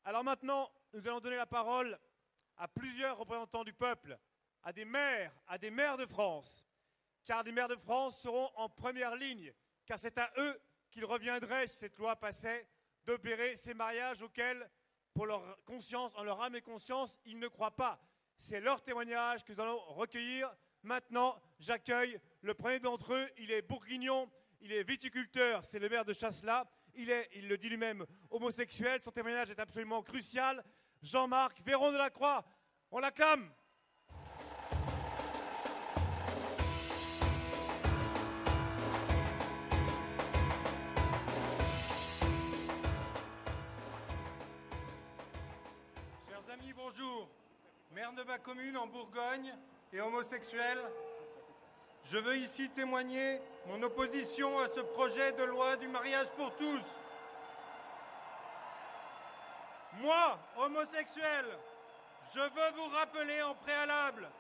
Alors maintenant, nous allons donner la parole à plusieurs représentants du peuple, à des maires de France, car les maires de France seront en première ligne, car c'est à eux qu'il reviendrait, si cette loi passait, d'opérer ces mariages auxquels, pour leur conscience, en leur âme et conscience, ils ne croient pas. C'est leur témoignage que nous allons recueillir. Maintenant, j'accueille le premier d'entre eux. Il est bourguignon, il est viticulteur, c'est le maire de Chasselas. Il le dit lui-même, homosexuel. Son témoignage est absolument crucial. Jean-Marc Véron de la Croix, on l'acclame. Chers amis, bonjour. Maire de ma commune en Bourgogne et homosexuel, je veux ici témoigner mon opposition à ce projet de loi du mariage pour tous. Moi, homosexuel, je veux vous rappeler en préalable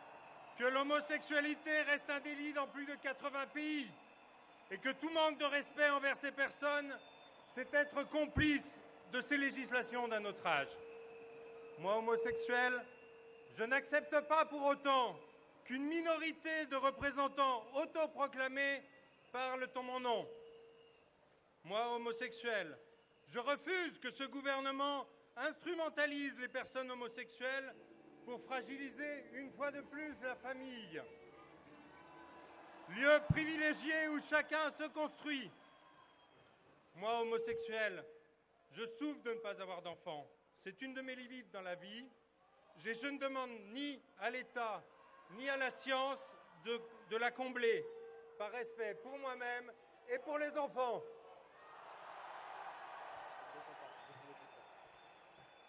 que l'homosexualité reste un délit dans plus de 80 pays et que tout manque de respect envers ces personnes, c'est être complice de ces législations d'un autre âge. Moi, homosexuel, je n'accepte pas pour autant qu'une minorité de représentants autoproclamés parlent en mon nom. Moi, homosexuel, je refuse que ce gouvernement instrumentalise les personnes homosexuelles pour fragiliser une fois de plus la famille. Lieu privilégié où chacun se construit. Moi, homosexuel, je souffre de ne pas avoir d'enfant. C'est une de mes limites dans la vie. Je ne demande ni à l'État ni à la science de la combler, par respect pour moi-même et pour les enfants.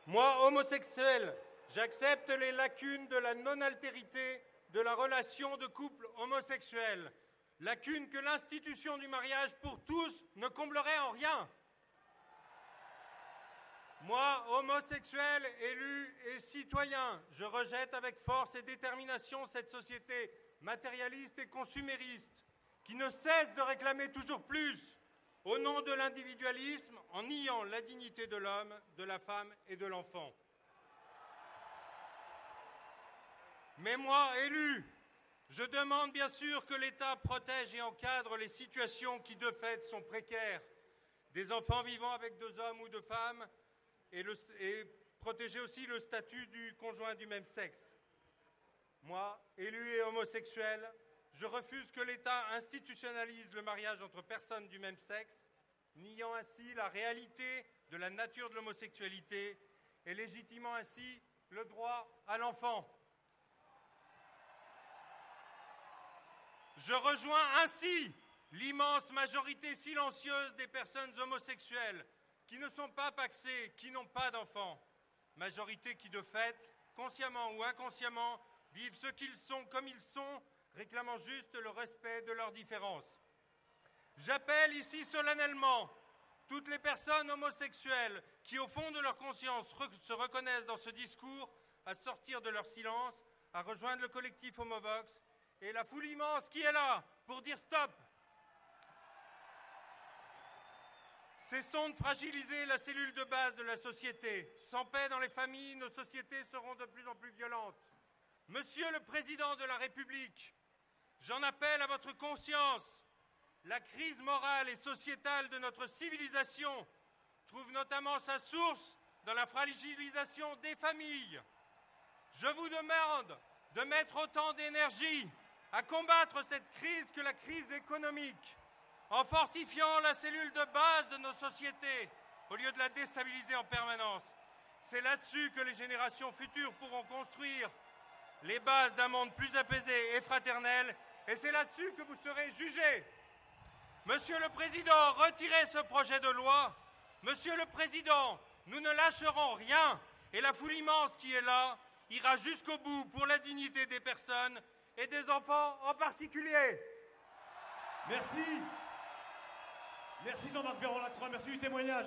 Moi, homosexuel, j'accepte les lacunes de la non-altérité de la relation de couple homosexuel, lacunes que l'institution du mariage pour tous ne comblerait en rien. Moi, homosexuel, élu et citoyen, je rejette avec force et détermination cette société matérialiste et consumériste qui ne cesse de réclamer toujours plus au nom de l'individualisme en niant la dignité de l'homme, de la femme et de l'enfant. Mais moi, élu, je demande bien sûr que l'État protège et encadre les situations qui de fait sont précaires, des enfants vivant avec 2 hommes ou 2 femmes, et protéger aussi le statut du conjoint du même sexe. Moi, élu et homosexuel, je refuse que l'État institutionnalise le mariage entre personnes du même sexe, niant ainsi la réalité de la nature de l'homosexualité et légitimant ainsi le droit à l'enfant. Je rejoins ainsi l'immense majorité silencieuse des personnes homosexuelles qui ne sont pas pacsés, qui n'ont pas d'enfants. Majorité qui, de fait, consciemment ou inconsciemment, vivent ce qu'ils sont comme ils sont, réclamant juste le respect de leurs différences. J'appelle ici solennellement toutes les personnes homosexuelles qui, au fond de leur conscience, se reconnaissent dans ce discours, à sortir de leur silence, à rejoindre le collectif Homovox et la foule immense qui est là pour dire stop. Cessons de fragiliser la cellule de base de la société. Sans paix dans les familles, nos sociétés seront de plus en plus violentes. Monsieur le Président de la République, j'en appelle à votre conscience. La crise morale et sociétale de notre civilisation trouve notamment sa source dans la fragilisation des familles. Je vous demande de mettre autant d'énergie à combattre cette crise que la crise économique, en fortifiant la cellule de base de nos sociétés, au lieu de la déstabiliser en permanence. C'est là-dessus que les générations futures pourront construire les bases d'un monde plus apaisé et fraternel, et c'est là-dessus que vous serez jugés. Monsieur le Président, retirez ce projet de loi. Monsieur le Président, nous ne lâcherons rien, et la foule immense qui est là ira jusqu'au bout pour la dignité des personnes et des enfants en particulier. Merci. Merci Jean-Marc Véron de la Croix, merci du témoignage.